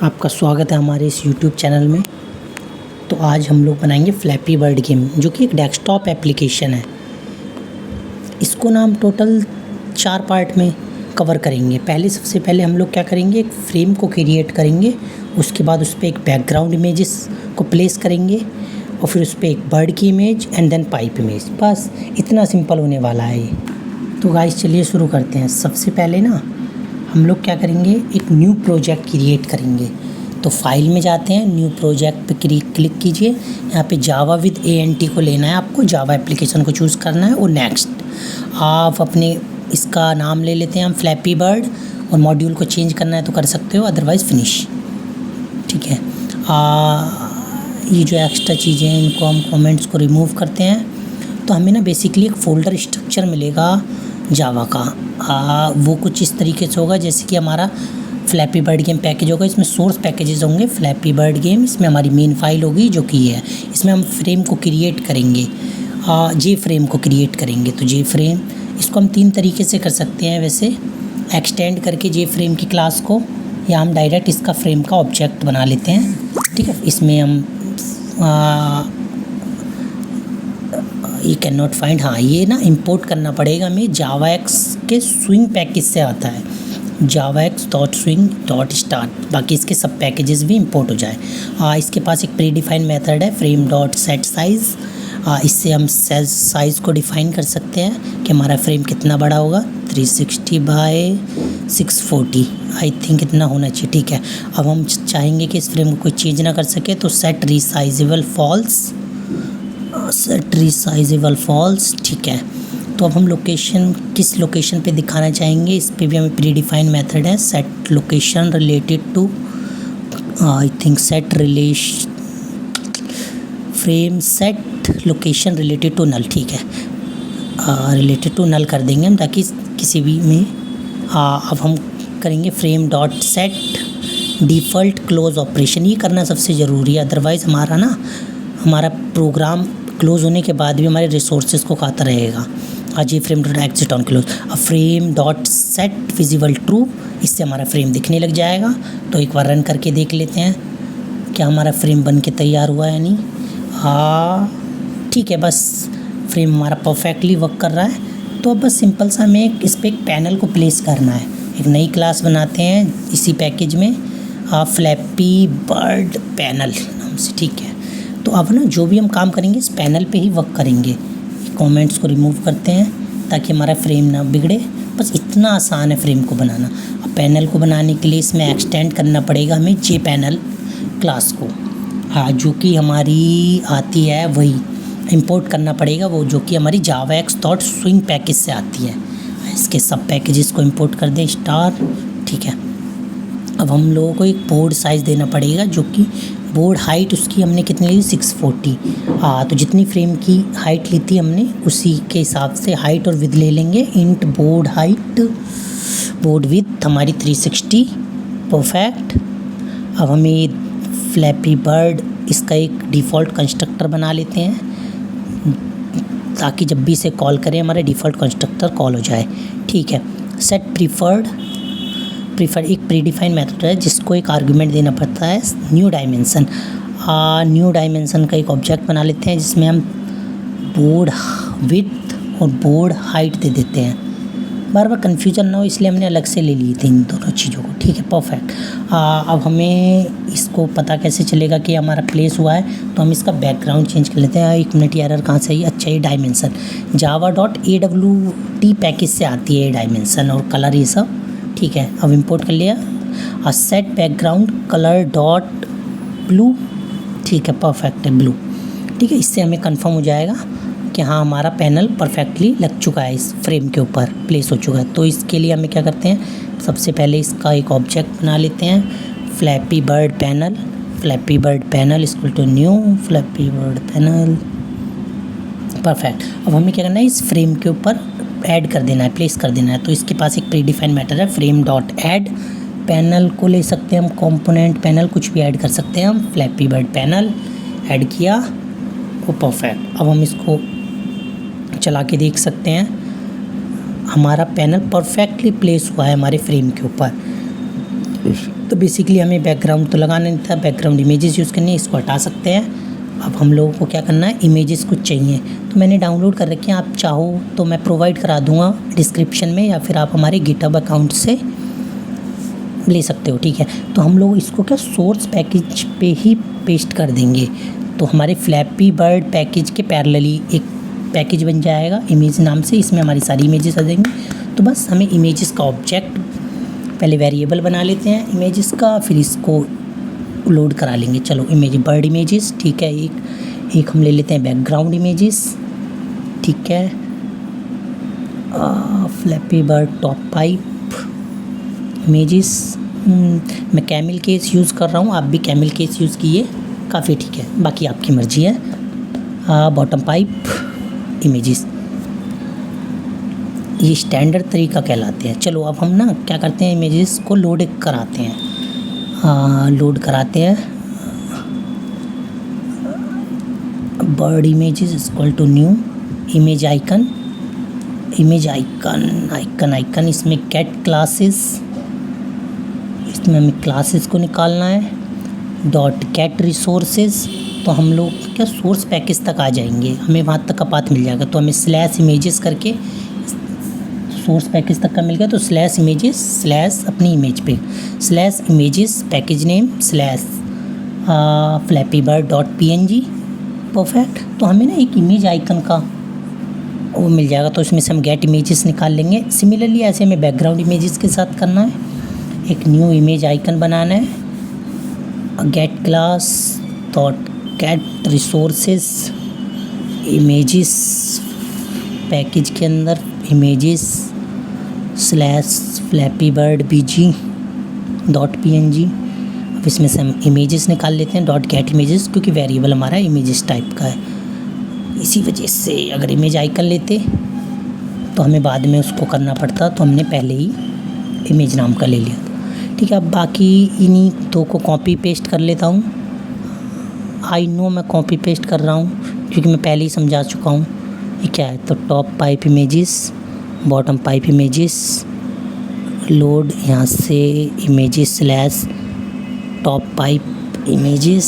आपका स्वागत है हमारे इस यूट्यूब चैनल में। तो आज हम लोग बनाएंगे फ्लैपी बर्ड गेम, जो कि एक डेस्कटॉप एप्लीकेशन है। इसको ना हम टोटल 4 पार्ट में कवर करेंगे। सबसे पहले हम लोग क्या करेंगे, एक फ्रेम को क्रिएट करेंगे। उसके बाद उस पर एक बैकग्राउंड इमेजेस को प्लेस करेंगे और फिर उस पर एक बर्ड की image and then pipe image. बस इतना सिंपल होने वाला है ये। तो गाइस चलिए शुरू करते हैं। सबसे पहले ना हम लोग क्या करेंगे, एक न्यू प्रोजेक्ट क्रिएट करेंगे। तो फाइल में जाते हैं, न्यू प्रोजेक्ट पे क्लिक कीजिए। यहाँ पे जावा विद ANT को लेना है, आपको जावा एप्लीकेशन को चूज़ करना है और नेक्स्ट। आप अपने इसका नाम ले लेते हैं हम फ्लैपी बर्ड, और मॉड्यूल को चेंज करना है तो कर सकते हो, अदरवाइज़ फिनिश। ठीक है। ये जो एक्स्ट्रा चीज़ें हैं इनको हम कमेंट्स को रिमूव करते हैं। तो हमें ना बेसिकली एक फ़ोल्डर स्ट्रक्चर मिलेगा जावा का। वो कुछ इस तरीके से होगा जैसे कि हमारा फ्लैपी बर्ड गेम पैकेज होगा। इसमें सोर्स पैकेजेस होंगे फ्लैपी बर्ड गेम, इसमें हमारी मेन फाइल होगी जो कि ये है। इसमें हम फ्रेम को क्रिएट करेंगे, जे फ्रेम को क्रिएट करेंगे। तो जे फ्रेम इसको हम 3 तरीके से कर सकते हैं वैसे, एक्सटेंड करके जे फ्रेम की क्लास को, या हम डायरेक्ट इसका फ्रेम का ऑब्जेक्ट बना लेते हैं। ठीक है। इसमें हम ये कैन नॉट फाइंड, ये ना इंपोर्ट करना पड़ेगा हमें। JavaX के स्विंग पैकेज से आता है, javax.swing.start। बाकी इसके सब पैकेजेस भी इंपोर्ट हो जाए। इसके पास एक प्री डिफाइंड मेथड है frame.setSize। इससे हम साइज़ को डिफ़ाइन कर सकते हैं कि हमारा फ्रेम कितना बड़ा होगा। 360 बाय 640 आई थिंक इतना होना चाहिए। ठीक है। अब हम चाहेंगे कि इस फ्रेम को कोई चेंज ना कर सके, तो सेट रीसाइजेबल फॉल्स। ठीक है। तो अब हम किस लोकेशन पे दिखाना चाहेंगे, इस पे भी हमें प्री डिफाइंड मेथड है set location related to, I think frame set location related to null. ठीक है। रिलेटेड टू नल कर देंगे हम, ताकि किसी भी में अब हम करेंगे frame dot set default close operation. ये करना सबसे ज़रूरी है, अदरवाइज़ हमारा प्रोग्राम क्लोज होने के बाद भी हमारे रिसोर्सेज को खाता रहेगा। आज ये frame dot exit on close, अब frame dot set visible true, इससे हमारा फ्रेम दिखने लग जाएगा। तो एक बार रन करके देख लेते हैं क्या हमारा फ्रेम बन के तैयार हुआ है या नहीं। ठीक है, बस फ्रेम हमारा परफेक्टली वर्क कर रहा है। तो अब बस सिंपल सा हमें इस पर एक पैनल को प्लेस करना है। एक नई क्लास बनाते हैं इसी पैकेज में, फ्लैपी बर्ड पैनल नाम से। ठीक है। तो अब ना जो भी हम काम करेंगे इस पैनल पे ही वर्क करेंगे। कमेंट्स को रिमूव करते हैं ताकि हमारा फ्रेम ना बिगड़े। बस इतना आसान है फ्रेम को बनाना। अब पैनल को बनाने के लिए इसमें एक्सटेंड करना पड़ेगा हमें जे पैनल क्लास को, जो कि हमारी आती है, वही इंपोर्ट करना पड़ेगा, वो जो कि हमारी javax.swing पैकेज से आती है। इसके सब पैकेजेस को इंपोर्ट कर दें स्टार। ठीक है। अब हम लोगों को एक बोर्ड साइज़ देना पड़ेगा, जो कि बोर्ड हाइट उसकी हमने कितनी ली, 640। तो जितनी फ्रेम की हाइट ली थी हमने, उसी के हिसाब से हाइट और विड्थ ले लेंगे। Int board height, board width हमारी 360, परफेक्ट। अब हमें फ्लैपी बर्ड इसका एक डिफ़ॉल्ट कंस्ट्रक्टर बना लेते हैं, ताकि जब भी इसे कॉल करें हमारा डिफ़ॉल्ट कंस्ट्रक्टर कॉल हो जाए। ठीक है। सेट प्रीफर्ड एक प्री डिफाइंड मेथड है जिसको एक आर्गुमेंट देना पड़ता है, न्यू डायमेंसन। न्यू डायमेंसन का एक ऑब्जेक्ट बना लेते हैं जिसमें हम बोर्ड विड्थ और बोर्ड हाइट दे देते हैं। बार बार कन्फ्यूजन ना हो इसलिए हमने अलग से ले ली थी इन दोनों चीज़ों को। ठीक है, परफेक्ट। अब हमें इसको पता कैसे चलेगा कि हमारा प्लेस हुआ है, तो हम इसका बैकग्राउंड चेंज कर लेते हैं। 1 मिनट, एरर कहाँ से आई? अच्छा, ये डायमेंसन java.awt पैकेज से आती है डायमेंसन और कलर, ये सब। ठीक है। अब इंपोर्ट कर लिया। Set background colour dot blue. ठीक है, परफेक्ट है ब्लू। ठीक है। इससे हमें कंफर्म हो जाएगा कि हाँ हमारा पैनल परफेक्टली लग चुका है, इस फ्रेम के ऊपर प्लेस हो चुका है। तो इसके लिए हमें क्या करते हैं, सबसे पहले इसका एक ऑब्जेक्ट बना लेते हैं, flappy bird panel equal to new flappy bird panel, perfect. अब हमें क्या करना है, इस फ्रेम के ऊपर ऐड कर देना है, प्लेस कर देना है। तो इसके पास एक प्री डिफाइंड मेथड है फ्रेम डॉट ऐड। पैनल को ले सकते हैं हम, कंपोनेंट पैनल कुछ भी ऐड कर सकते हैं हम। फ्लैपी बर्ड पैनल ऐड किया, वो परफेक्ट। अब हम इसको चला के देख सकते हैं हमारा पैनल परफेक्टली प्लेस हुआ है हमारे फ्रेम के ऊपर। तो बेसिकली हमें बैकग्राउंड तो लगाना नहीं था, बैकग्राउंड इमेजेस यूज़ करनी है, इसको हटा सकते हैं। अब हम लोगों को क्या करना है, इमेजेस कुछ चाहिए तो मैंने डाउनलोड कर रखी हैं, आप चाहो तो मैं प्रोवाइड करा दूँगा डिस्क्रिप्शन में, या फिर आप हमारे गिटहब अकाउंट से ले सकते हो, ठीक है। तो हम लोग इसको क्या सोर्स पैकेज पे ही पेस्ट कर देंगे, तो हमारे फ्लैपी बर्ड पैकेज के पैरेलली एक पैकेज बन जाएगा इमेज नाम से, इसमें हमारी सारी इमेजेस आ जाएंगी। तो बस हमें इमेजेस का ऑब्जेक्ट पहले वेरिएबल बना लेते हैं इमेजेस का, फिर इसको लोड करा लेंगे। चलो इमेज बर्ड इमेजेस, ठीक है। एक हम ले लेते हैं बैकग्राउंड इमेजेस, ठीक है। Flappy bird top pipe images, मैं कैमल केस यूज़ कर रहा हूँ, आप भी कैमल केस यूज़ कीजिए, काफ़ी ठीक है, बाकी आपकी मर्ज़ी है। बॉटम पाइप इमेजेस, ये स्टैंडर्ड तरीका कहलाते हैं। चलो अब हम ना क्या करते हैं, इमेजेस को लोड कराते हैं, bird images equal to new image icon, icon इसमें गेट क्लासेस, इसमें हमें क्लासेस को निकालना है। डॉट गेट रिसोर्सेज, तो हम लोग क्या सोर्स पैकेज तक आ जाएंगे, हमें वहाँ तक का पाथ मिल जाएगा। तो हमें स्लैश इमेजेस करके सोर्स पैकेज तक का मिल गया, तो स्लैश इमेजेस स्लैश अपनी इमेज पे slash images package name slash flappy bird dot PNG, perfect. तो हमें ना एक इमेज आइकन का वो मिल जाएगा, तो इसमें से हम गेट इमेजेस निकाल लेंगे। सिमिलरली ऐसे हमें बैकग्राउंड इमेजेस के साथ करना है, एक न्यू इमेज आइकन बनाना है, get class dot get resources images package के अंदर images slash flappy bird BG dot PNG। अब इसमें से हम इमेजेस निकाल लेते हैं, डॉट गेट इमेजेस, क्योंकि वेरिएबल हमारा इमेजेस टाइप का है, इसी वजह से अगर इमेज आइकन लेते तो हमें बाद में उसको करना पड़ता, तो हमने पहले ही इमेज नाम का ले लिया, ठीक है। अब बाकी इन्हीं दो को कॉपी पेस्ट कर लेता हूँ। आई नो मैं कॉपी पेस्ट कर रहा हूँ क्योंकि मैं पहले ही समझा चुका हूँ ये क्या है। तो top pipe images, bottom pipe images, load यहाँ से images slash top pipe images,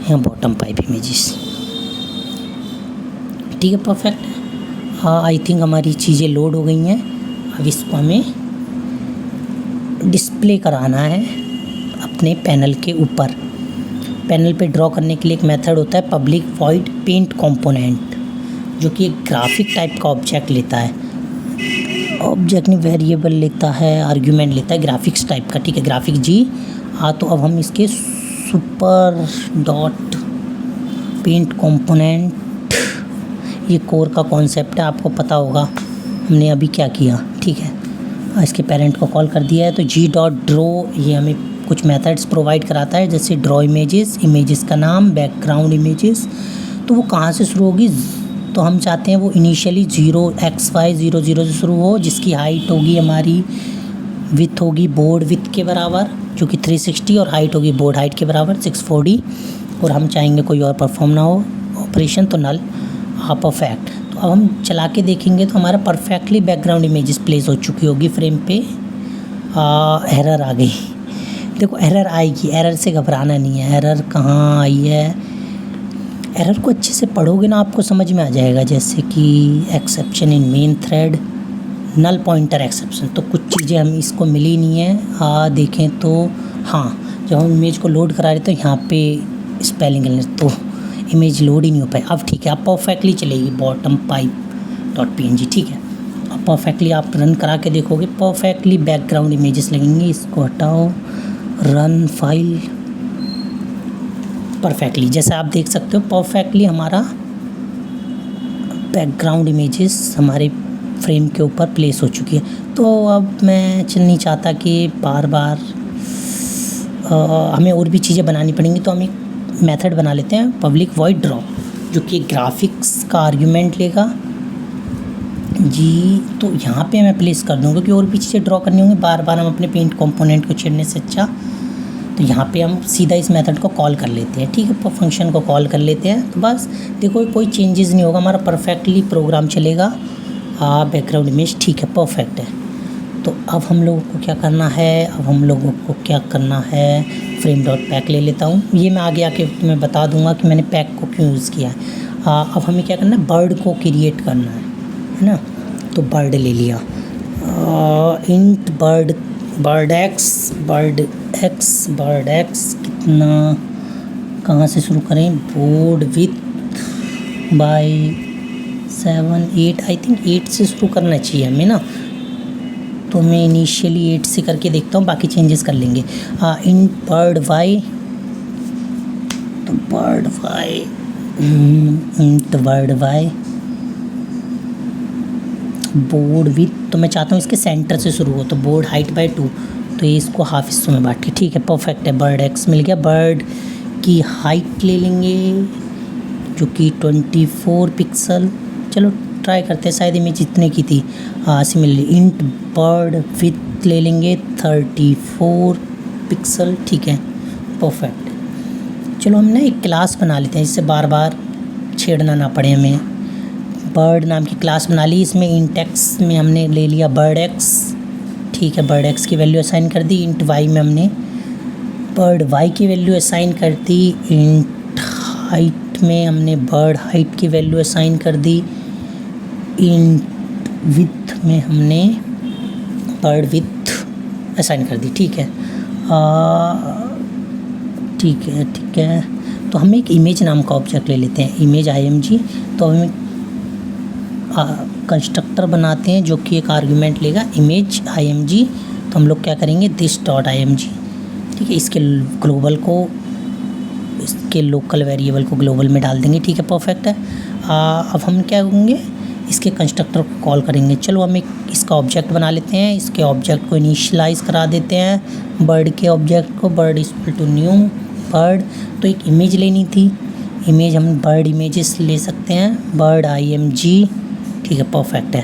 यहाँ बॉटम पाइप इमेजेस, ठीक है, परफेक्ट। हाँ, आई थिंक हमारी चीज़ें लोड हो गई हैं। अब इसको हमें डिस्प्ले कराना है अपने पैनल के ऊपर। पैनल पे ड्रॉ करने के लिए एक मेथड होता है पब्लिक वॉइड पेंट कंपोनेंट, जो कि एक ग्राफिक टाइप का ऑब्जेक्ट लेता है, ऑब्जेक्ट नहीं वेरिएबल लेता है, आर्ग्यूमेंट लेता है ग्राफिक्स टाइप का, ठीक है, ग्राफिक जी। हाँ, तो अब हम इसके सुपर डॉट पेंट कंपोनेंट, ये कोर का कॉन्सेप्ट है, आपको पता होगा हमने अभी क्या किया, ठीक है। इसके पेरेंट को कॉल कर दिया है, तो g.draw ये हमें कुछ मेथड्स प्रोवाइड कराता है, जैसे ड्रॉ इमेजेस, इमेजेस का नाम, बैकग्राउंड इमेजेस। तो वो कहाँ से शुरू होगी, तो हम चाहते हैं वो इनिशियली 0xy00 से शुरू हो, जिसकी हाइट होगी हमारी, विथ होगी बोर्ड विथ के बराबर जो कि 360, और हाइट होगी बोर्ड हाइट के बराबर 640, और हम चाहेंगे कोई और परफॉर्म ना हो ऑपरेशन, तो नल। हाँ, परफेक्ट। तो अब हम चला के देखेंगे तो हमारा परफेक्टली बैकग्राउंड इमेजेस प्लेस हो चुकी होगी फ्रेम पे। एरर आ गई, देखो एरर आएगी, एरर से घबराना नहीं है। एरर कहाँ आई है, एरर को अच्छे से पढ़ोगे ना आपको समझ में आ जाएगा, जैसे कि exception in main thread, null pointer exception. तो कुछ चीज़ें हम इसको मिली नहीं है। देखें तो हाँ, जब हम इमेज को लोड करा रहे तो यहाँ पे स्पेलिंग तो इमेज लोड ही नहीं हो पाई। अब ठीक है, अब परफेक्टली चलेगी बॉटम पाइप डॉट PNG, ठीक है। अब परफेक्टली आप रन करा के देखोगे, परफेक्टली बैकग्राउंड इमेजेस लगेंगी। इसको हटाओ, रन फाइल, परफेक्टली जैसा आप देख सकते हो परफेक्टली हमारा बैकग्राउंड इमेजेस हमारे फ्रेम के ऊपर प्लेस हो चुकी है। तो अब मैं नहीं चाहता कि बार बार हमें और भी चीज़ें बनानी पड़ेंगी, तो हम एक मेथड बना लेते हैं पब्लिक वॉइड ड्रॉ, जो कि ग्राफिक्स का आर्ग्यूमेंट लेगा जी। तो यहाँ पे मैं प्लेस कर दूँगा, क्योंकि और भी चीज़ें ड्रॉ करनी होंगी, बार बार हम अपने पेंट कंपोनेंट को छेड़ने से अच्छा तो यहाँ पे हम सीधा इस मेथड को कॉल कर लेते हैं, ठीक है, फंक्शन को कॉल कर लेते हैं। तो बस देखो कोई चेंजेस नहीं होगा, हमारा परफेक्टली प्रोग्राम चलेगा। बैकग्राउंड इमेज ठीक है, परफेक्ट है। तो अब हम लोगों को क्या करना है, फ्रेम डॉट पैक ले लेता हूँ। ये मैं आगे आके तुम्हें बता दूँगा कि मैंने पैक को क्यों यूज़ किया है। अब हमें क्या करना है, बर्ड को क्रिएट करना है ना। तो बर्ड ले लिया, इंट बर्ड एक्स कितना, कहाँ से शुरू करें, board width by 7 8, I think 8 से शुरू करना चाहिए हमें ना। तो मैं इनिशियली 8 से करके देखता हूँ, बाकी चेंजेस कर लेंगे। इन बर्ड वाई, तो बर्ड वाई बोर्ड विथ, तो मैं चाहता हूँ इसके सेंटर से शुरू हो, तो बोर्ड हाइट बाय 2, तो ये इसको हाफ हिस्सों में बांट के, ठीक है परफेक्ट है। बर्ड एक्स मिल गया। बर्ड की हाइट ले लेंगे जो कि 24 पिक्सल, चलो ट्राई करते हैं, शायद इमेज इतने की थी। सिमिलरली इंट बर्ड विथ ले लेंगे 34 पिक्सल, ठीक है परफेक्ट। चलो हम ना एक क्लास बना लेते हैं जिससे बार बार छेड़ना ना पड़े हमें। बर्ड नाम की क्लास बना ली, इसमें इंट एक्स में हमने ले लिया बर्ड एक्स, ठीक है बर्ड एक्स की वैल्यू असाइन कर दी। इंट वाई में हमने बर्ड वाई की वैल्यू असाइन कर दी। इंट हाइट में हमने बर्ड हाइट की वैल्यू असाइन कर दी। इंट विथ में हमने बर्ड विथ असाइन कर दी, ठीक है ठीक है। तो हम एक इमेज नाम का ऑब्जेक्ट ले लेते हैं, इमेज img। तो हमें कंस्ट्रक्टर बनाते हैं जो कि एक आर्गुमेंट लेगा इमेज img। तो हम लोग क्या करेंगे, दिस डॉट img, ठीक है। इसके लोकल वेरिएबल को ग्लोबल में डाल देंगे, ठीक है परफेक्ट है। अब हम क्या करेंगे, इसके कंस्ट्रक्टर को कॉल करेंगे। चलो हम एक इसका ऑब्जेक्ट बना लेते हैं, इसके ऑब्जेक्ट को इनिशियलाइज़ करा देते हैं, बर्ड के ऑब्जेक्ट को, bird equal to new bird. तो एक इमेज लेनी थी, इमेज हम बर्ड इमेजेस ले सकते हैं, बर्ड img, ठीक है परफेक्ट है।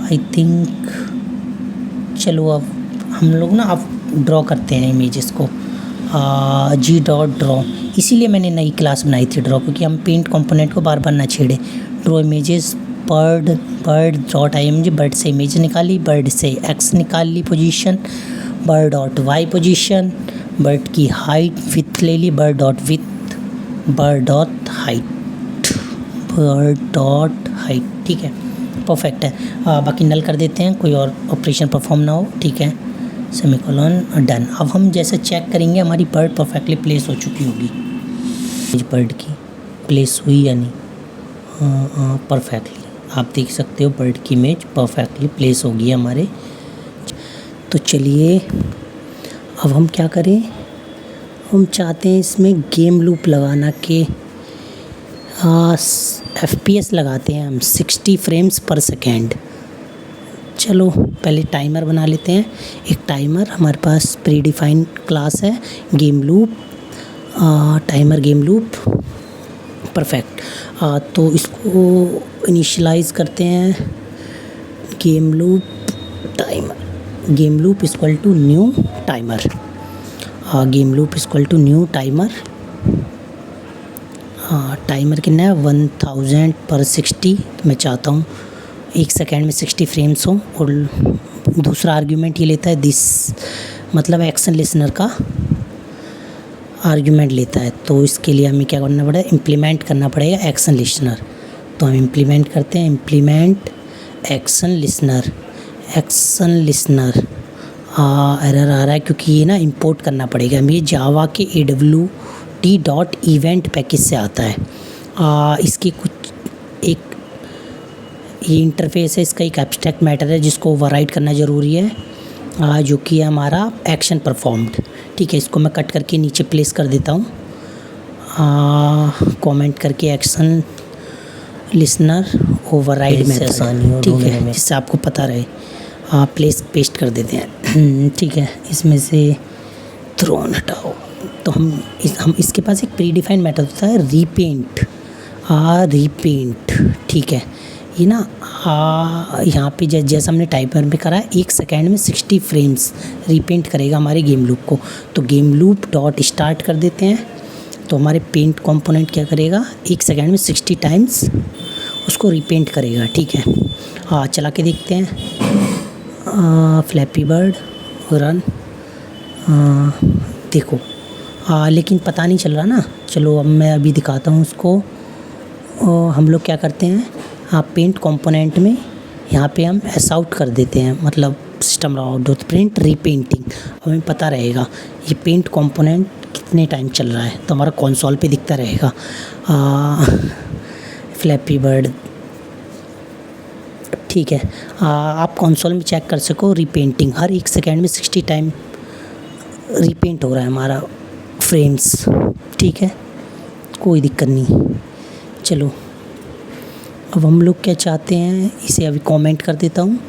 आई थिंक चलो अब हम लोग ना अब ड्रॉ करते हैं इमेजेस को, जी डॉट ड्रॉ। इसीलिए मैंने नई क्लास बनाई थी ड्रॉ, क्योंकि हम पेंट कंपोनेंट को बार बार ना छेड़े। Draw images bird dot img, bird से इमेज निकाली, बर्ड से एक्स निकाल ली position, bird dot Y position, bird की हाइट विथ ले ली, बर्ड डॉट हाइट, ठीक है परफेक्ट है। बाकी नल कर देते हैं, कोई और ऑपरेशन परफॉर्म ना हो, ठीक है सेमीकोलन डन। अब हम जैसे चेक करेंगे हमारी बर्ड परफेक्टली प्लेस हो चुकी होगी, बर्ड की प्लेस हुई या नहीं, परफेक्टली आप देख सकते हो बर्ड की इमेज परफेक्टली प्लेस होगी हमारे। तो चलिए अब हम क्या करें, हम चाहते हैं इसमें गेम लूप लगाना के FPS लगाते हैं हम 60 फ्रेम्स पर सेकेंड। चलो पहले टाइमर बना लेते हैं, एक टाइमर हमारे पास प्री डिफाइंड क्लास है game loop, timer game loop perfect. तो इसको इनिशियलाइज़ करते हैं, game loop equal to new timer, game loop equal to new timer. Timer कितना है 1000 पर 60, तो मैं चाहता हूँ 1 सेकेंड में 60 फ्रेम्स हो। और दूसरा आर्ग्यूमेंट ये लेता है दिस, मतलब एक्शन लिसनर का आर्ग्यूमेंट लेता है। तो इसके लिए हमें क्या करना पड़ेगा, इम्प्लीमेंट करना पड़ेगा एक्शन लिसनर। तो हम इम्प्लीमेंट करते हैं, इम्प्लीमेंट एक्शन लिसनर। एरर आ रहा है क्योंकि ये ना इंपोर्ट करना पड़ेगा हमें, जावा के AWT.event पैकेज से आता है। इसकी कुछ एक ये इंटरफेस है, इसका एक एब्स्ट्रैक्ट मैटर है जिसको ओवरराइड करना ज़रूरी है, जो कि है हमारा एक्शन परफॉर्म्ड, ठीक है। इसको मैं कट करके नीचे प्लेस कर देता हूँ, कमेंट करके एक्शन लिसनर ओवरराइड में आसानी हो, ठीक है, जिससे आपको पता रहे। पेस्ट कर देते हैं, ठीक है। इसमें से थ्रोन हटाओ। तो हम इसके पास एक प्री डिफाइंड मेथड होता है रीपेंट, ठीक है। ये ना यहाँ पे जैसा हमने टाइमर में करा है 1 सेकेंड में 60 फ्रेम्स रीपेंट करेगा हमारे गेम लूप को। तो गेम लूप डॉट स्टार्ट कर देते हैं, तो हमारे पेंट कंपोनेंट क्या करेगा 1 सेकेंड में 60 टाइम्स उसको रीपेंट करेगा, ठीक है। चला के देखते हैं। Flappy bird run. देखो लेकिन पता नहीं चल रहा ना। चलो अब मैं अभी दिखाता हूँ उसको। हम लोग क्या करते हैं, पेंट कंपोनेंट में यहाँ पे हम एस आउट कर देते हैं, मतलब सिस्टम आउट प्रिंट रीपेंटिंग। हमें पता रहेगा ये पेंट कंपोनेंट कितने टाइम चल रहा है, तो हमारा कंसोल पे दिखता रहेगा। फ्लैपी बर्ड ठीक है। आप कंसोल में चेक कर सको रीपेंटिंग हर 1 सेकेंड में 60 टाइम रीपेंट हो रहा है हमारा फ्रेम्स। ठीक है, कोई दिक्कत नहीं। चलो अब हम लोग क्या चाहते हैं, इसे अभी कमेंट कर देता हूँ।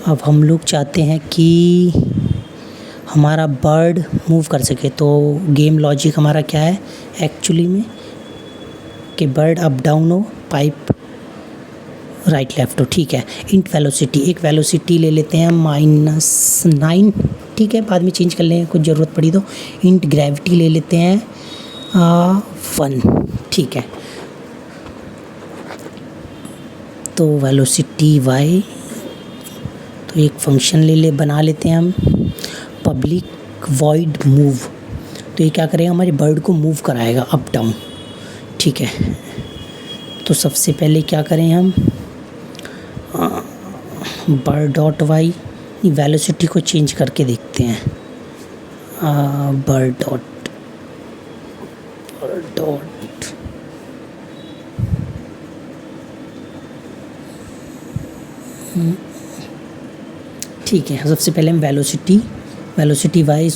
अब हम लोग चाहते हैं कि हमारा बर्ड मूव कर सके, तो गेम लॉजिक हमारा क्या है एक्चुअली में कि बर्ड अप डाउन हो, पाइप राइट लेफ्ट हो। ठीक है। इंट वेलोसिटी, एक वेलोसिटी ले लेते हैं -9। ठीक है, बाद में चेंज कर लेंगे कुछ ज़रूरत पड़ी तो। इंट ग्रेविटी ले लेते हैं 1। ठीक है, तो वेलोसिटी y, तो एक फंक्शन बना लेते हैं हम पब्लिक वॉइड मूव। तो ये क्या करेगा, हमारे बर्ड को मूव कराएगा अप डाउन। ठीक है, तो सबसे पहले क्या करें हम, बर्ड डॉट वाई वेलोसिटी को चेंज करके देखते हैं। बर्ड डॉट ठीक है, सबसे पहले हम velocity y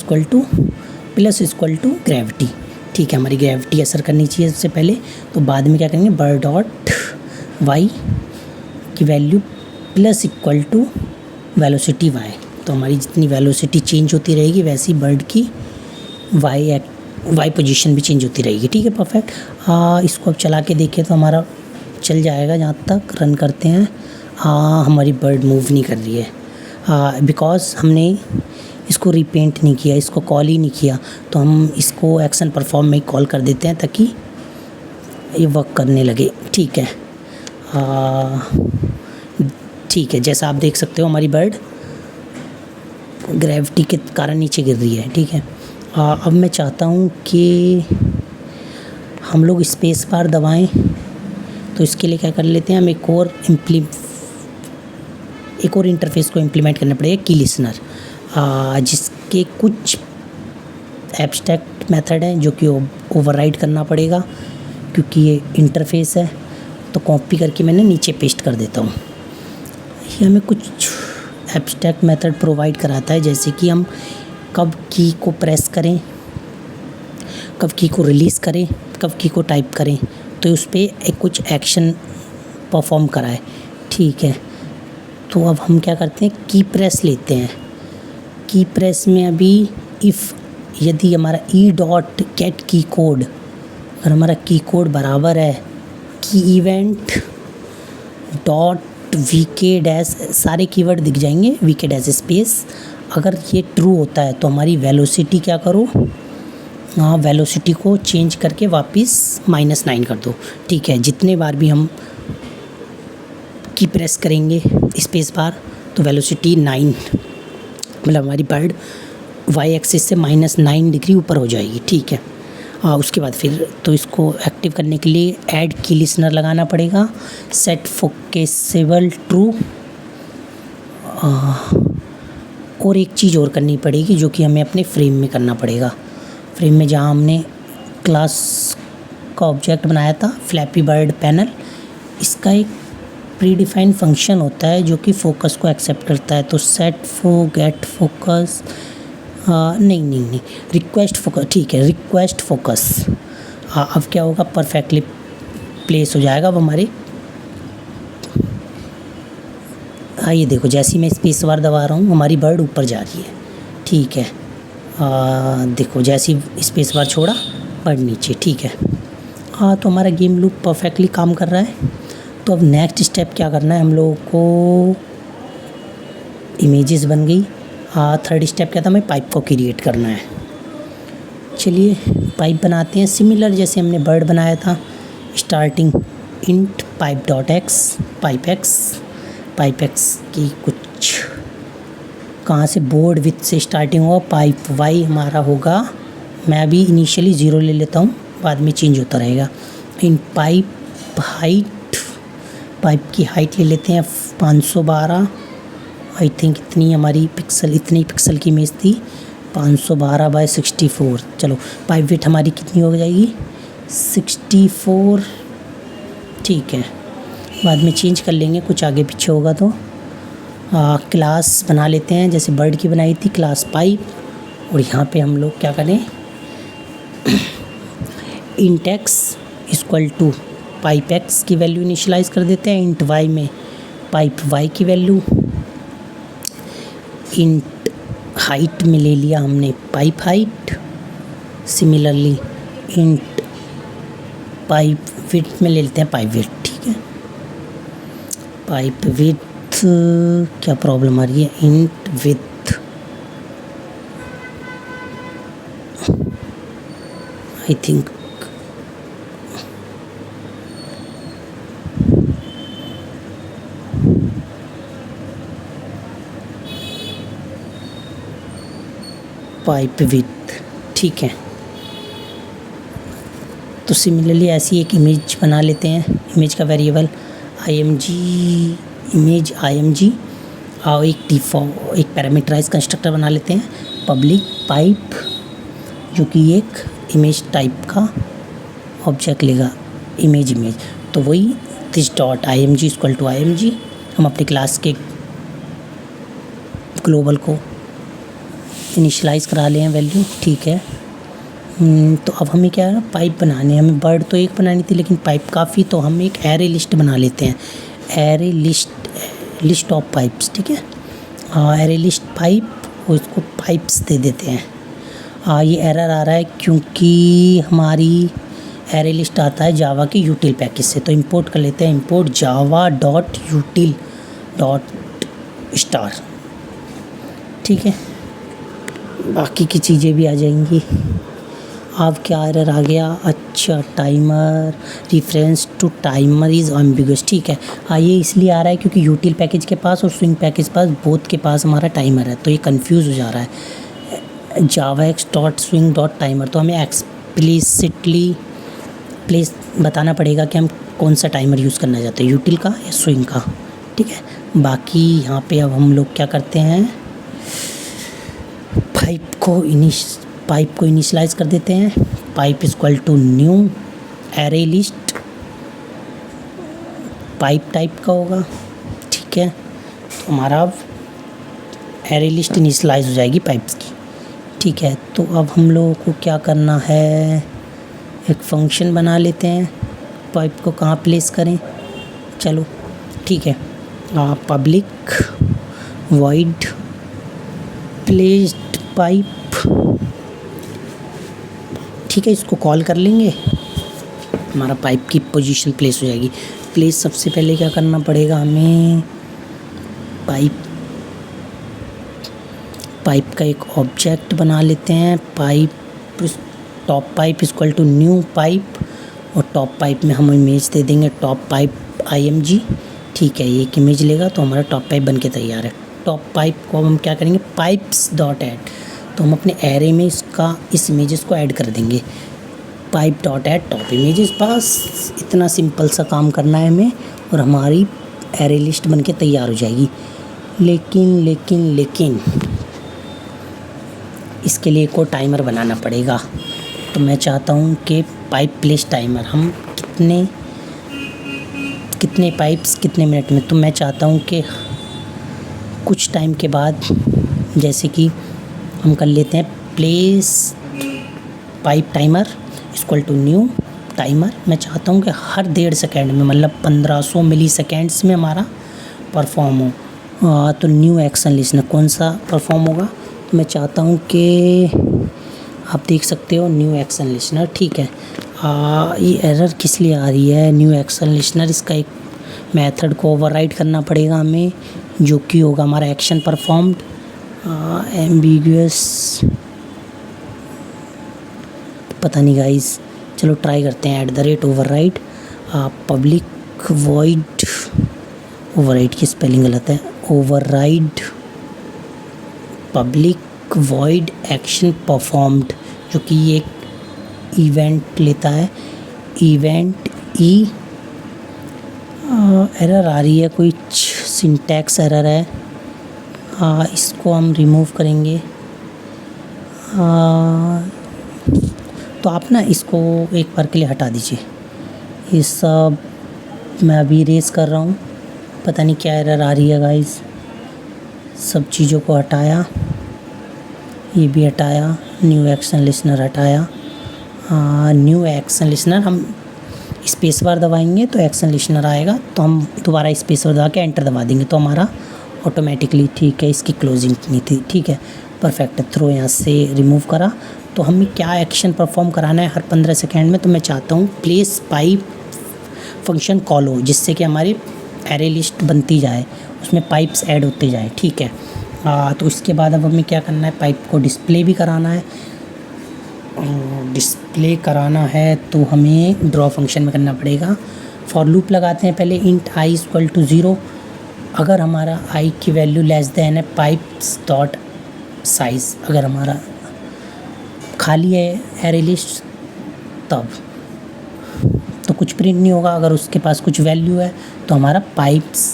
equal to gravity. ठीक है, हमारी ग्रेविटी असर करनी चाहिए सबसे पहले, तो बाद में क्या करेंगे, बर्ड डॉट y की value plus equal to velocity y। तो हमारी जितनी वेलोसिटी चेंज होती रहेगी वैसी बर्ड की y पोजीशन भी चेंज होती रहेगी। ठीक है, परफेक्ट। इसको अब चला के देखें तो हमारा चल जाएगा। जहाँ तक रन करते हैं, हमारी बर्ड मूव नहीं कर रही है बिकॉज़ हमने इसको रीपेंट नहीं किया, इसको कॉल ही नहीं किया। तो हम इसको एक्शन परफॉर्म में कॉल कर देते हैं ताकि ये वर्क करने लगे। ठीक है, ठीक है, जैसा आप देख सकते हो हमारी बर्ड ग्रेविटी के कारण नीचे गिर रही है। ठीक है, अब मैं चाहता हूँ कि हम लोग स्पेस बार दबाएं, तो इसके लिए क्या कर लेते हैं हम, एक और इंटरफेस को इम्प्लीमेंट करना पड़ेगा, की लिसनर, जिसके कुछ एब्स्ट्रैक्ट मेथड हैं जो कि ओवरराइड करना पड़ेगा क्योंकि ये इंटरफेस है। तो कॉपी करके मैंने नीचे पेस्ट कर देता हूँ। ये हमें कुछ एब्स्ट्रैक्ट मेथड प्रोवाइड कराता है, जैसे कि हम कब की को प्रेस करें, कब की को रिलीज़ करें, कब की को टाइप करें, तो उस पर कुछ एक्शन परफॉर्म कराए। ठीक है, तो अब हम क्या करते हैं, की प्रेस लेते हैं। की प्रेस में अभी यदि हमारा ई डॉट गेट की कोड, अगर हमारा की कोड बराबर है की इवेंट डॉट वीके डैश, सारे कीवर्ड दिख जाएंगे, वीके डैश स्पेस। अगर ये ट्रू होता है तो हमारी वेलोसिटी क्या करो, वेलोसिटी को चेंज करके वापस -9 कर दो। ठीक है, जितने बार भी हम की प्रेस करेंगे स्पेस बार तो वेलोसिटी 9, मतलब हमारी बर्ड वाई एक्सिस से -9 डिग्री ऊपर हो जाएगी। ठीक है, उसके बाद फिर तो इसको एक्टिव करने के लिए ऐड की लिसनर लगाना पड़ेगा, सेट फोकसेबल ट्रू। और एक चीज़ और करनी पड़ेगी जो कि हमें अपने फ्रेम में करना पड़ेगा। फ्रेम में जहाँ हमने क्लास का ऑब्जेक्ट बनाया था फ्लैपी बर्ड पैनल, इसका एक प्रीडिफाइंड फंक्शन होता है जो कि फोकस को एक्सेप्ट करता है। तो सेट गेट फोकस, नहीं, रिक्वेस्ट फोकस। ठीक है, रिक्वेस्ट फोकस। अब क्या होगा, परफेक्टली प्लेस हो जाएगा अब हमारे। ये देखो, जैसे ही मैं स्पेस बार दबा रहा हूँ हमारी बर्ड ऊपर जा रही है। ठीक है, देखो जैसे ही स्पेस बार छोड़ा बर्ड नीचे। ठीक है, तो हमारा गेम लूप परफेक्टली काम कर रहा है। तो अब नेक्स्ट स्टेप क्या करना है, हम लोगों को इमेजेस बन गई। थर्ड स्टेप क्या था, हमें पाइप को क्रिएट करना है। चलिए पाइप बनाते हैं, सिमिलर जैसे हमने बर्ड बनाया था। Starting int pipe dot x, pipe x की कुछ कहाँ से, बोर्ड विथ से स्टार्टिंग होगा, पाइप वाई हमारा होगा, मैं अभी इनिशियली 0 ले लेता हूँ, बाद में चेंज होता रहेगा। इन पाइप हाइट, पाइप की हाइट ले लेते हैं 512, आई थिंक इतनी हमारी पिक्सल, इतनी पिक्सल की इमेज थी, 512/64। चलो पाइप वेट हमारी कितनी हो जाएगी, 64, ठीक है, बाद में चेंज कर लेंगे, कुछ आगे पीछे होगा तो। क्लास बना लेते हैं जैसे बर्ड की बनाई थी, क्लास पाइप, और यहाँ पे हम लोग क्या करें, int x equal to pipe x की वैल्यू इनिशियलाइज कर देते हैं, इंट वाई में पाइप वाई की वैल्यू, इंट हाइट में ले लिया हमने pipe height, similarly int pipe width में ले लेते हैं पाइप विड्थ, ठीक है। पाइप विड्थ क्या प्रॉब्लम आ रही है, int width, I think pipe width, ठीक है। तो सिमिलरली ऐसी एक इमेज बना लेते हैं, इमेज का वेरिएबल img, इमेज img, और एक डिफॉल्ट एक पैरामीटराइज कंस्ट्रक्टर बना लेते हैं, पब्लिक पाइप, जो कि एक इमेज टाइप का ऑब्जेक्ट लेगा, इमेज, तो वही this dot img equal to img, हम अपनी क्लास के ग्लोबल को इनिशियलाइज़ करा लें वैल्यू, ठीक है। तो अब हमें क्या है, पाइप बनाने, हमें बर्ड तो एक बनानी थी लेकिन पाइप काफ़ी, तो हम एक एरे लिस्ट बना लेते हैं, एरे लिस्ट ऑफ पाइप्स, ठीक है। एरे लिस्ट पाइप, और इसको पाइप्स दे देते हैं। ये एरर आ रहा है क्योंकि हमारी एरे लिस्ट आता है जावा के यूटिल पैकेज से, तो इंपोर्ट कर लेते हैं, import Java dot यूटिल dot star, ठीक है। बाकी की चीज़ें भी आ जाएंगी। अब क्या एरर आ गया, अच्छा, timer reference to timer is ambiguous, ठीक है। ये इसलिए आ रहा है क्योंकि यूटिल पैकेज के पास और स्विंग पैकेज पास, बोथ के पास हमारा टाइमर है, तो ये कंफ्यूज हो जा रहा है, जावा x dot swing dot timer, तो हमें एक्सप्लिसिटली प्लीज़ बताना पड़ेगा कि हम कौन सा टाइमर यूज़ करना चाहते हैं, यूटिल का या स्विंग का, ठीक है। बाकी यहाँ पे अब हम लोग क्या करते हैं, पाइप को इनिशियलाइज़ कर देते हैं, pipe equal to new array list, pipe type का होगा, ठीक है। तो हमारा अब एरे लिस्ट इनिशियलाइज़ हो जाएगी पाइप्स की, ठीक है। तो अब हम लोगों को क्या करना है, एक फंक्शन बना लेते हैं, पाइप को कहाँ प्लेस करें, चलो ठीक है, पब्लिक वॉइड प्लेस्ड पाइप, ठीक है, इसको कॉल कर लेंगे, हमारा पाइप की पोजीशन प्लेस हो जाएगी। प्लेस सबसे पहले क्या करना पड़ेगा हमें, पाइप का एक ऑब्जेक्ट बना लेते हैं, pipe top pipe equal to new pipe, और टॉप पाइप में हम इमेज दे देंगे टॉप पाइप img, ठीक है। ये एक इमेज लेगा तो हमारा टॉप पाइप बन के तैयार है। टॉप पाइप को हम क्या करेंगे, पाइप्स डॉट ऐड, तो हम अपने एरे में इस इमेजेस को ऐड कर देंगे, pipe dot add top images, बस इतना सिंपल सा काम करना है हमें, और हमारी एरे लिस्ट बन के तैयार हो जाएगी। लेकिन इसके लिए को टाइमर बनाना पड़ेगा, तो मैं चाहता हूँ कि पाइप प्लेस टाइमर, हम कितने पाइप्स कितने मिनट में, तो मैं चाहता हूँ कि कुछ टाइम के बाद, जैसे कि हम कर लेते हैं place pipe timer equal to new timer, मैं चाहता हूँ कि हर 1.5 सेकेंड में, मतलब 1500 मिली सेकेंड्स में हमारा परफॉर्म हो। तो न्यू एक्शन लिस्नर कौन सा परफॉर्म होगा, तो मैं चाहता हूँ कि आप देख सकते हो न्यू एक्शन लिस्नर, ठीक है। ये एरर किस लिए आ रही है, न्यू एक्शन लिस्नर, इसका एक मेथड को ओवरराइड करना पड़ेगा हमें, जो कि होगा हमारा एक्शन परफॉर्म्ड, एम्बिगुअस, पता नहीं गाइस, चलो ट्राई करते हैं, @ ओवरराइड, पब्लिक वॉइड, ओवरराइड की स्पेलिंग गलत है, override public void action performed, जो कि एक इवेंट लेता है। इवेंट एरर आ रही है, कोई सिंटैक्स एरर है, इसको हम रिमूव करेंगे। तो आप ना इसको एक बार के लिए हटा दीजिए। ये सब मैं अभी रेस कर रहा हूँ, पता नहीं क्या एरर आ रही है गाइस। सब चीज़ों को हटाया, ये भी हटाया, न्यू एक्शन लिसनर हटाया। न्यू एक्शन लिसनर हम स्पेस बार दबाएंगे तो एक्शन लिसनर आएगा, तो हम दोबारा स्पेस बार दबा के एंटर दबा देंगे तो हमारा ऑटोमेटिकली ठीक है। इसकी क्लोजिंग नहीं थी, ठीक है, परफेक्ट। थ्रो यहाँ से रिमूव करा। तो हमें क्या एक्शन परफॉर्म कराना है हर 15 सेकेंड में, तो मैं चाहता हूँ प्लेस पाइप फंक्शन कॉल हो, जिससे कि हमारी एरे लिस्ट बनती जाए, उसमें पाइप्स ऐड होते जाए, ठीक है। तो इसके बाद अब हमें क्या करना है, पाइप को डिस्प्ले भी कराना है। डिस्प्ले कराना है तो हमें ड्रॉ फंक्शन में करना पड़ेगा। फॉर लूप लगाते हैं पहले, इंट आई इक्वल टू 0। अगर हमारा आई की वैल्यू लेस देन है पाइप्स डॉट साइज़, अगर हमारा खाली है एरे लिस्ट तब तो कुछ प्रिंट नहीं होगा। अगर उसके पास कुछ वैल्यू है तो हमारा पाइप्स,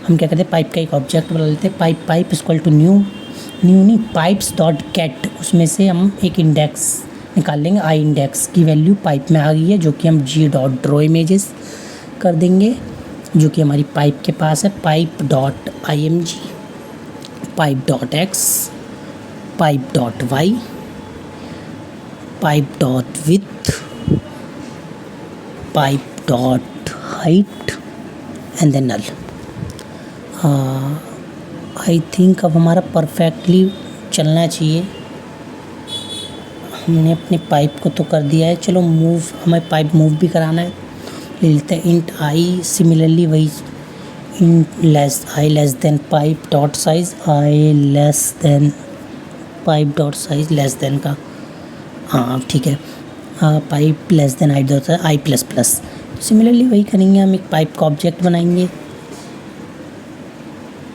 हम क्या करते हैं, पाइप का एक ऑब्जेक्ट बना लेते हैं, पाइप इक्वल टू न्यू नहीं पाइप्स डॉट गेट, उसमें से हम एक इंडेक्स निकाल लेंगे। आई इंडेक्स की वैल्यू पाइप में आ गई है, जो कि हम जी डॉट ड्रॉ इमेजेस कर देंगे, जो कि हमारी पाइप के पास है। Pipe dot I M G, pipe dot x, pipe dot y, pipe dot width, pipe dot height and then null. I think अब हमारा परफेक्टली चलना चाहिए। हमने अपने पाइप को तो कर दिया है, चलो मूव, हमें पाइप मूव भी कराना है। ले लेते हैं इंट आई, सिमिलरली वही int less I less than pipe dot size, I less than pipe dot size less than का, हाँ ठीक है, pipe less than I dot I plus plus. Similarly वही करेंगे, हम एक पाइप का ऑब्जेक्ट बनाएंगे।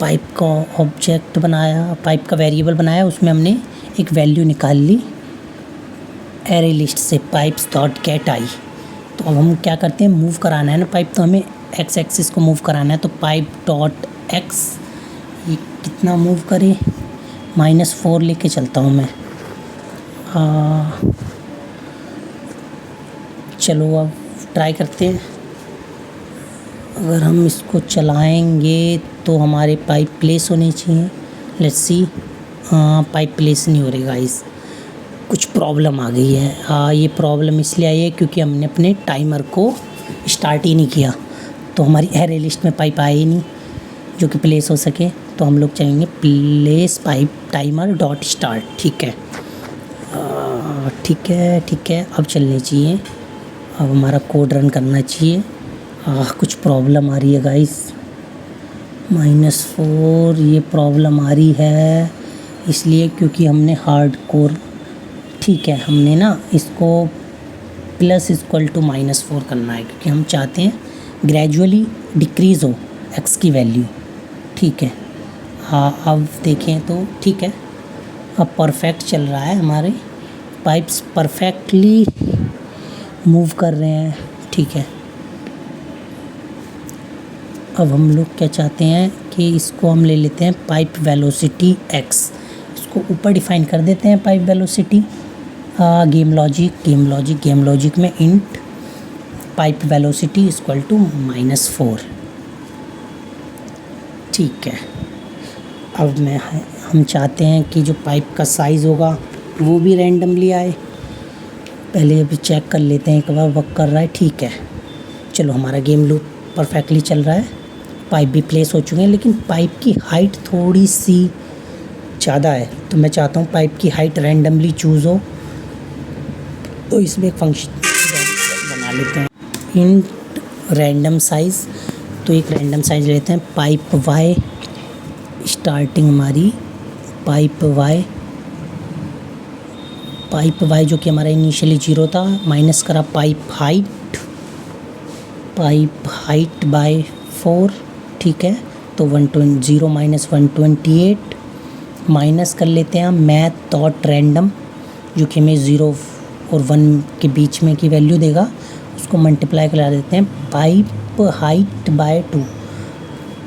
पाइप का ऑब्जेक्ट बनाया, पाइप का वेरिएबल बनाया, उसमें हमने एक वैल्यू निकाल ली एरे लिस्ट से, पाइप्स डॉट गेट आई। तो अब हम क्या करते हैं, मूव कराना है ना पाइप, तो हमें एक्स एक्सिस को मूव कराना है। तो पाइप डॉट एक्स, ये कितना मूव करे, -4 लेके चलता हूँ मैं। चलो अब ट्राई करते हैं। अगर हम इसको चलाएंगे तो हमारे पाइप प्लेस होने चाहिए। लेट्स सी, पाइप प्लेस नहीं हो रही गाइस, कुछ प्रॉब्लम आ गई है। ये प्रॉब्लम इसलिए आई है क्योंकि हमने अपने टाइमर को स्टार्ट ही नहीं किया, तो हमारी एरे लिस्ट में पाइप आए ही नहीं जो कि प्लेस हो सके। तो हम लोग चाहेंगे place pipe timer dot start, ठीक है, ठीक है, अब चलनी चाहिए। अब हमारा कोड रन करना चाहिए। कुछ प्रॉब्लम आ रही है गाइस, -4 ये प्रॉब्लम आ रही है इसलिए क्योंकि हमने हार्ड कोर, ठीक है, हमने ना इसको प्लस इक्वल टू -4 करना है क्योंकि हम चाहते हैं ग्रेजुअली डिक्रीज़ हो एक्स की वैल्यू, ठीक है। अब देखें तो ठीक है, अब परफेक्ट चल रहा है, हमारे पाइप्स परफेक्टली मूव कर रहे हैं, ठीक है। अब हम लोग क्या चाहते हैं कि इसको हम ले लेते हैं पाइप वेलोसिटी एक्स, इसको ऊपर डिफाइन कर देते हैं पाइप वेलोसिटी। गेम लॉजिक में int pipe velocity equal to -4, ठीक है। अब हम चाहते हैं कि जो पाइप का साइज़ होगा वो भी रैंडमली आए। पहले अभी चेक कर लेते हैं एक बार वर्क कर रहा है, ठीक है। चलो हमारा गेम लूप परफेक्टली चल रहा है, पाइप भी प्लेस हो चुके हैं, लेकिन पाइप की हाइट थोड़ी सी ज़्यादा है, तो मैं चाहता हूँ पाइप की हाइट रैंडमली चूज़ हो। तो इसमें एक फंक्शन बना लेते हैं, इंट रैंडम साइज़। तो एक रैंडम साइज़ लेते हैं, पाइप वाई, स्टार्टिंग हमारी पाइप वाई जो कि हमारा इनिशियली 0 था, माइनस करा पाइप हाइट बाय 4, ठीक है। तो 0 - 128 माइनस कर लेते हैं हम मैथ डॉट रैंडम, जो कि हमें 0 और 1 के बीच में की वैल्यू देगा, उसको मल्टीप्लाई करा देते हैं पाइप हाइट बाय 2।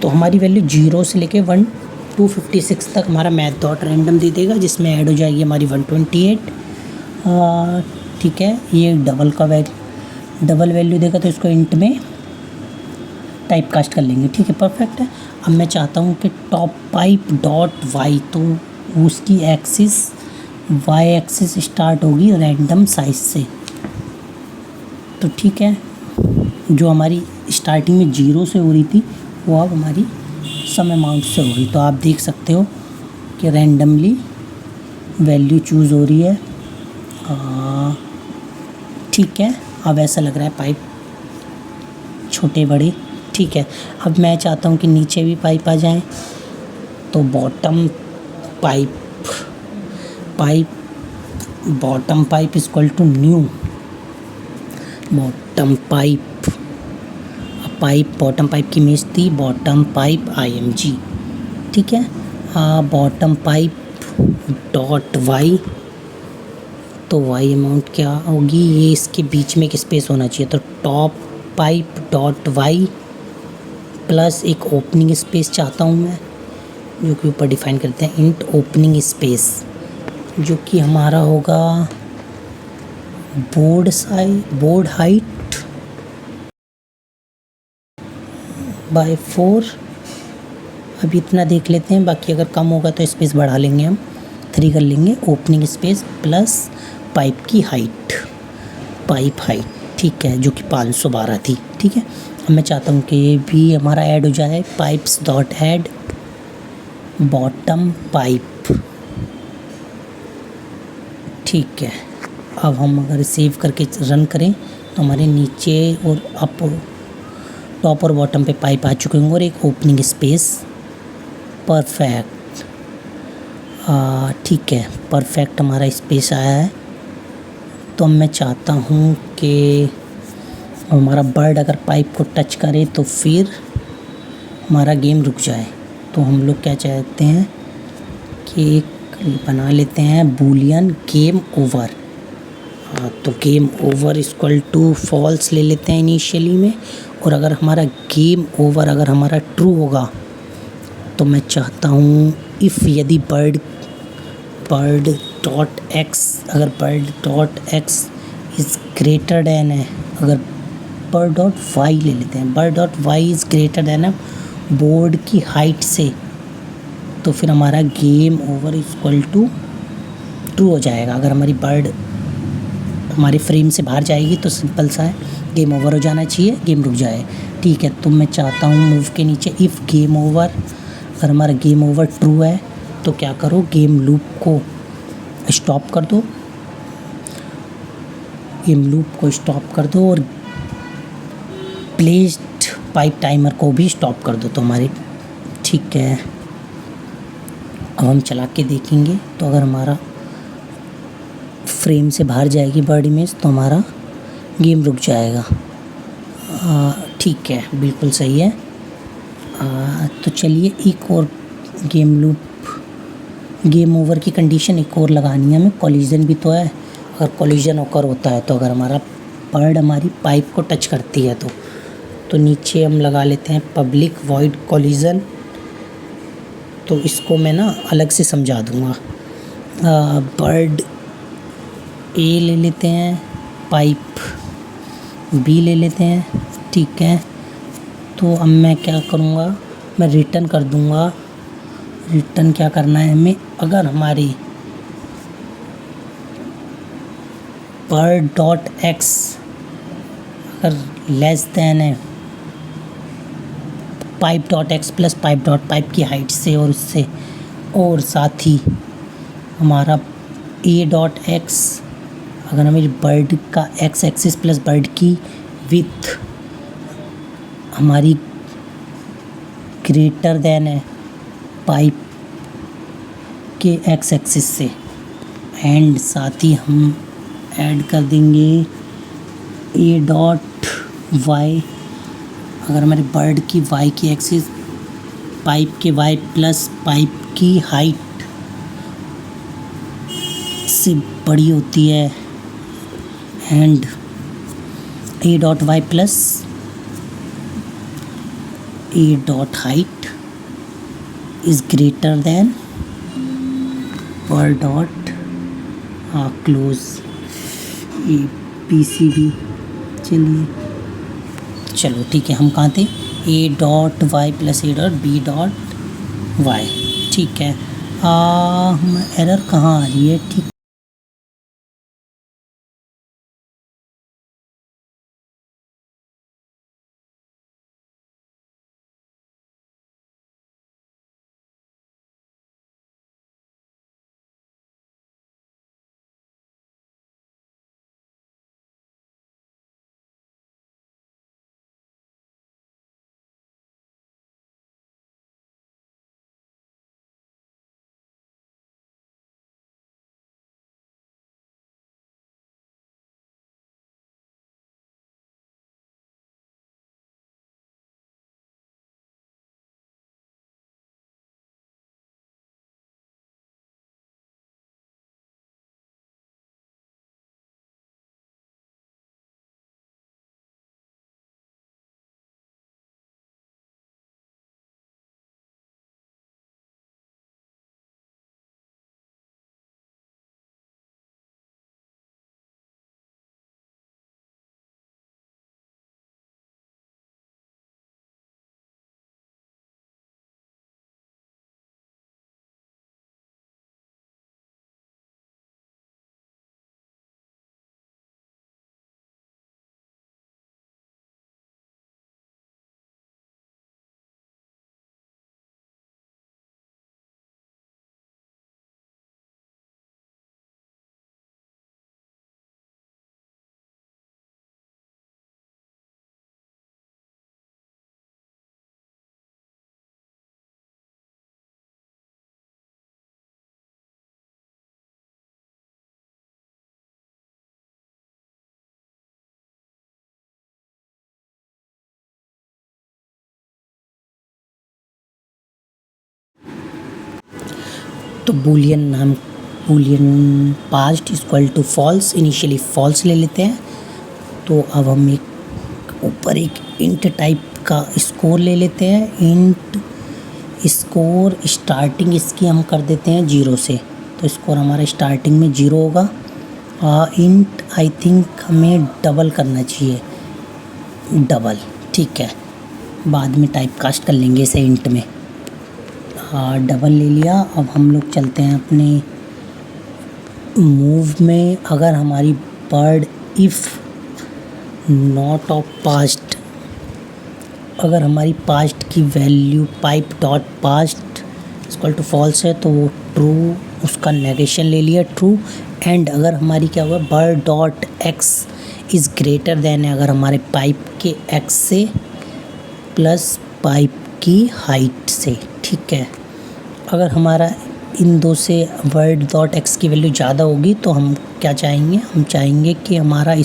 तो हमारी वैल्यू 0 से लेके 1 to 56 तक हमारा मैथ डॉट रैंडम दे देगा, जिसमें ऐड हो जाएगी हमारी 128। ठीक है, ये डबल वैल्यू देगा तो इसको इंट में टाइप कास्ट कर लेंगे। ठीक है, परफेक्ट है। अब मैं चाहता हूँ कि टॉप पाइप डॉट वाई, तो उसकी एक्सिस वाई एक्सिस स्टार्ट होगी रैंडम साइज से। तो ठीक है, जो हमारी स्टार्टिंग में 0 से हो रही थी वो अब हमारी सम अमाउंट से होगी। तो आप देख सकते हो कि रैंडमली वैल्यू चूज़ हो रही है। ठीक है, अब ऐसा लग रहा है पाइप छोटे बड़े। ठीक है, अब मैं चाहता हूँ कि नीचे भी पाइप आ जाएं, तो bottom pipe equal to new bottom pipe की इमेज थी बॉटम पाइप IMG। ठीक है, बॉटम पाइप डॉट वाई, तो वाई अमाउंट क्या होगी, ये इसके बीच में एक स्पेस होना चाहिए, तो top pipe dot Y plus एक ओपनिंग स्पेस चाहता हूँ मैं, जो कि ऊपर डिफाइन करते हैं इंट ओपनिंग स्पेस, जो कि हमारा होगा बोर्ड हाइट बाय 4। अभी इतना देख लेते हैं, बाकी अगर कम होगा तो स्पेस बढ़ा लेंगे, हम 3 कर लेंगे। Opening space plus pipe height, ठीक है, जो कि 512 थी। ठीक है, अब मैं चाहता हूँ कि ये भी हमारा ऐड हो जाए, pipes dot add bottom pipe. ठीक है, अब हम अगर सेव करके रन करें तो हमारे नीचे और टॉप और बॉटम पे पाइप आ चुके होंगे और एक ओपनिंग स्पेस। परफेक्ट, ठीक है, परफेक्ट हमारा स्पेस आया है। तो मैं चाहता हूँ कि हमारा बर्ड अगर पाइप को टच करे तो फिर हमारा गेम रुक जाए। तो हम लोग क्या चाहते हैं कि एक बना लेते हैं बूलियन गेम ओवर। तो game over equal to false ले लेते हैं इनिशियली में, और अगर हमारा गेम ओवर अगर हमारा ट्रू होगा तो मैं चाहता हूँ इफ़ यदि बर्ड डॉट एक्स, अगर bird dot x is greater than है, अगर बर्ड डॉट वाई ले लेते हैं, bird dot y is greater than है बोर्ड की हाइट से, तो फिर हमारा game over equal to true हो जाएगा। अगर हमारी बर्ड हमारे फ्रेम से बाहर जाएगी तो सिंपल सा है, गेम ओवर हो जाना चाहिए, गेम रुक जाए। ठीक है, तो मैं चाहता हूँ मूव के नीचे इफ़ गेम ओवर, अगर हमारा गेम ओवर ट्रू है तो क्या करो, गेम लूप को स्टॉप कर दो, और प्लेस्ड पाइप टाइमर को भी स्टॉप कर दो तो हमारे। ठीक है, अब हम चला के देखेंगे, तो अगर हमारा फ्रेम से बाहर जाएगी बर्ड इमेज तो हमारा गेम रुक जाएगा। ठीक है, बिल्कुल सही है। तो चलिए एक और गेम ओवर की कंडीशन एक और लगानी है हमें, कॉलिजन भी तो है। अगर कॉलिजन ओकर होता है तो अगर हमारा बर्ड हमारी पाइप को टच करती है तो नीचे हम लगा लेते हैं पब्लिक वॉइड कॉलिजन। तो इसको मैं ना अलग से समझा दूँगा। बर्ड ए ले लेते हैं, पाइप बी ले लेते हैं। ठीक है, तो अब मैं क्या करूँगा, मैं रिटर्न कर दूँगा। रिटर्न क्या करना है हमें, अगर हमारी बर्ड डॉट एक्स अगर लेस देन है pipe dot x plus pipe की हाइट से और उससे, और साथ ही हमारा ए डॉट एक्स अगर हमें बर्ड का एक्स एक्सिस प्लस बर्ड की विथ हमारी ग्रेटर देन है पाइप के एक्स एक्सिस से, एंड साथ ही हम ऐड कर देंगे ए डॉट वाई, अगर हमारे बर्ड की वाई की एक्सिस पाइप के वाई प्लस पाइप की हाइट से बड़ी होती है and A dot Y plus A dot height is greater than per dot close A P C B. चलो ठीक है, हम कहाँ थे? A dot Y plus A dot B dot Y. ठीक है, हम एरर कहाँ आ रही है? ठीक, तो boolean passed equal to false, initially false ले लेते हैं। तो अब हम एक ऊपर एक इंट टाइप का स्कोर ले लेते हैं। इंट स्कोर स्टार्टिंग इसकी हम कर देते हैं 0 से, तो स्कोर हमारा स्टार्टिंग में 0 होगा। इंट आई थिंक हमें डबल करना चाहिए, डबल। ठीक है, बाद में टाइप कास्ट कर लेंगे इसे इंट में। हाँ, डबल ले लिया। अब हम लोग चलते हैं अपने मूव में। अगर हमारी bird if not of passed, अगर हमारी पास्ट की value pipe dot passed equal to false है तो वो ट्रू, उसका नेगेशन ले लिया ट्रू। एंड अगर हमारी क्या हुआ, bird dot x is greater then है, अगर हमारे पाइप के एक्स से प्लस पाइप की हाइट से। ठीक है, अगर हमारा इन दो से वर्ड डॉट एक्स की वैल्यू ज़्यादा होगी तो हम क्या चाहेंगे, हम चाहेंगे कि हमारा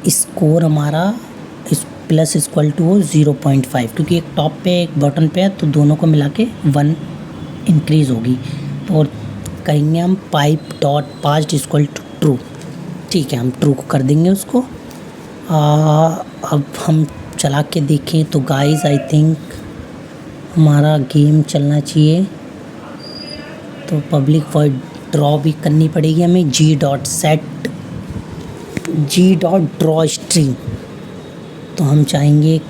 स्कोर हमारा इस प्लस इक्वल टू हो 0.5, क्योंकि एक टॉप पे एक बॉटम पे है तो दोनों को मिला के 1 इंक्रीज़ होगी। तो और कहेंगे हम pipe dot passed equal to true. ठीक है, हम ट्रू को कर देंगे उसको। अब हम चला के देखें तो गाइस आई थिंक हमारा गेम चलना चाहिए। तो पब्लिक वॉइड ड्रॉ भी करनी पड़ेगी हमें, जी डॉट ड्रॉ स्ट्रिंग। तो हम चाहेंगे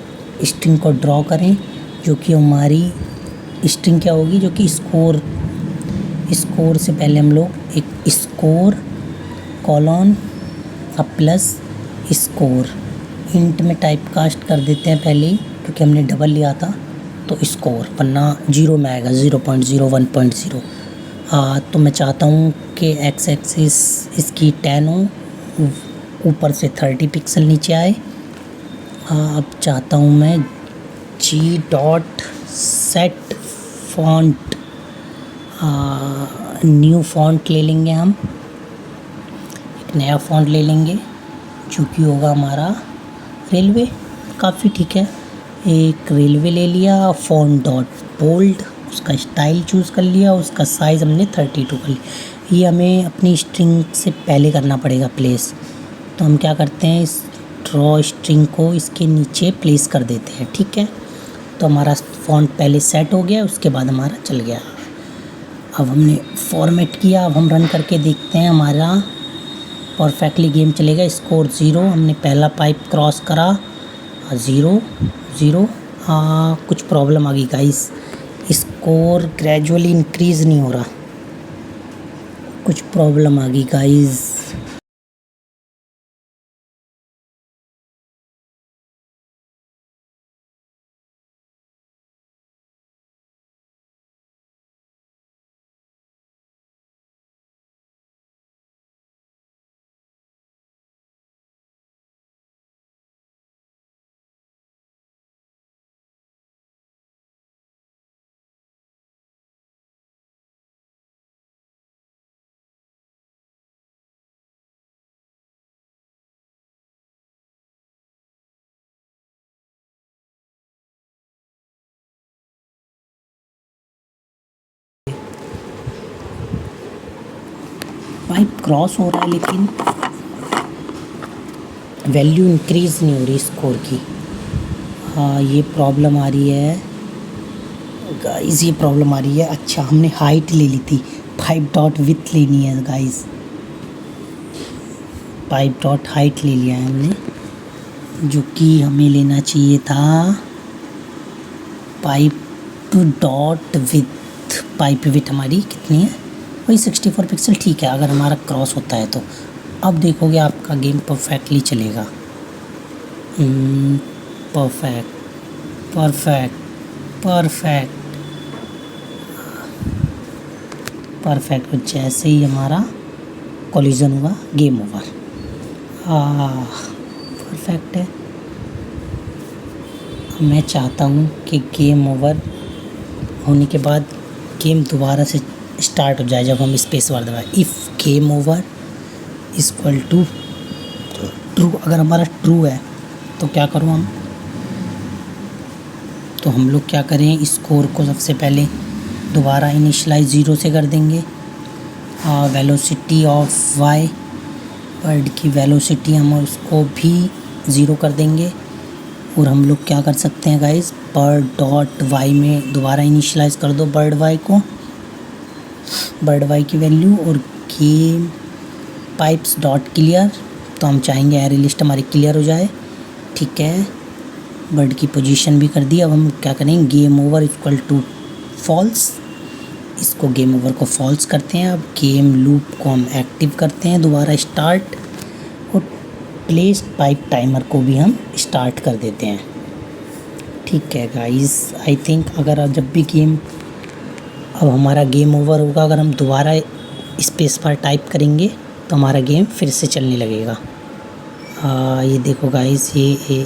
स्ट्रिंग को ड्रॉ करें, जो कि हमारी स्ट्रिंग क्या होगी, जो कि स्कोर से पहले हम लोग एक score colon plus score int में टाइप कास्ट कर देते हैं पहले ही, क्योंकि हमने डबल लिया था तो स्कोर, वरना 0 में आएगा, 0.0 1.0। तो मैं चाहता हूँ कि एक्स एक्सिस इसकी 10 हो, ऊपर से 30 पिक्सल नीचे आए। अब चाहता हूँ मैं G dot set font, new font ले लेंगे हम, एक नया फॉन्ट ले लेंगे जो कि होगा हमारा रेलवे। काफ़ी ठीक है, एक रेलवे ले लिया। फॉन्ट डॉट बोल्ड उसका स्टाइल चूज़ कर लिया, उसका साइज़ हमने 32 कर लिया। ये हमें अपनी स्ट्रिंग से पहले करना पड़ेगा प्लेस। तो हम क्या करते हैं, इस ड्रॉ स्ट्रिंग को इसके नीचे प्लेस कर देते हैं। ठीक है, तो हमारा फ़ॉन्ट पहले सेट हो गया, उसके बाद हमारा चल गया। अब हमने फॉर्मेट किया, अब हम रन करके देखते हैं हमारा परफेक्टली गेम चलेगा। स्कोर 0, हमने पहला पाइप क्रॉस करा, 0 0। कुछ प्रॉब्लम आ गई गाइस, स्कोर ग्रेजुअली इंक्रीज़ नहीं हो रहा, कुछ प्रॉब्लम आ गई गाइस। पाइप क्रॉस हो रहा है लेकिन वैल्यू इंक्रीज़ नहीं हो रही स्कोर की। हाँ, ये प्रॉब्लम आ रही है गाइस, ये प्रॉब्लम आ रही है। अच्छा, हमने हाइट ले ली थी, 5 डॉट विथ लेनी है गाइस, 5 डॉट हाइट ले लिया है हमने, जो कि हमें लेना चाहिए था 5 डॉट विथ। पाइप विथ हमारी कितनी है, वही 64 पिक्सल। ठीक है, अगर हमारा क्रॉस होता है तो अब देखोगे आपका गेम परफेक्टली चलेगा। Perfect perfect perfect perfect. जैसे ही हमारा कोलिजन हुआ, गेम ओवर। परफेक्ट है। मैं चाहता हूँ कि गेम ओवर होने के बाद गेम दोबारा से स्टार्ट हो जाए जब हम स्पेस बार दबाएं। If game over equal to true, अगर हमारा ट्रू है तो क्या करूँ हम, तो हम लोग क्या करें, स्कोर को सबसे पहले दोबारा इनिशलाइज 0 से कर देंगे। वेलोसिटी ऑफ वाई, बर्ड की वेलोसिटी हम उसको भी 0 कर देंगे। और हम लोग क्या कर सकते हैं गाइस, बर्ड डॉट वाई में दोबारा इनिशलाइज कर दो बर्ड वाई को, बर्ड वाई की वैल्यू, और गेम पाइप्स डॉट क्लियर। तो हम चाहेंगे एरे लिस्ट हमारी क्लियर हो जाए। ठीक है, बर्ड की पोजीशन भी कर दी। अब हम क्या करेंगे, game over equal to false, इसको गेम ओवर को फॉल्स करते हैं। अब गेम लूप को हम एक्टिव करते हैं, दोबारा स्टार्ट, और प्लेस पाइप टाइमर को भी हम स्टार्ट कर देते हैं। ठीक है गाइस, आई थिंक अगर जब भी गेम, अब हमारा गेम ओवर होगा, अगर हम दोबारा स्पेस बार टाइप करेंगे तो हमारा गेम फिर से चलने लगेगा। ये देखो गाइस, ये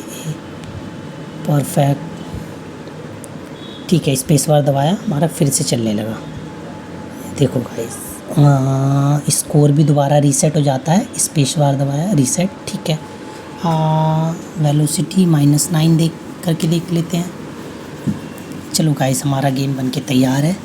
परफेक्ट। ठीक है, स्पेस बार दबाया, हमारा फिर से चलने लगा। देखो गाइस, स्कोर भी दोबारा रीसेट हो जाता है, स्पेस बार दबाया, रीसेट। ठीक है, वेलोसिटी -9 देख करके देख लेते हैं। चलो गाइस, हमारा गेम बनके तैयार है।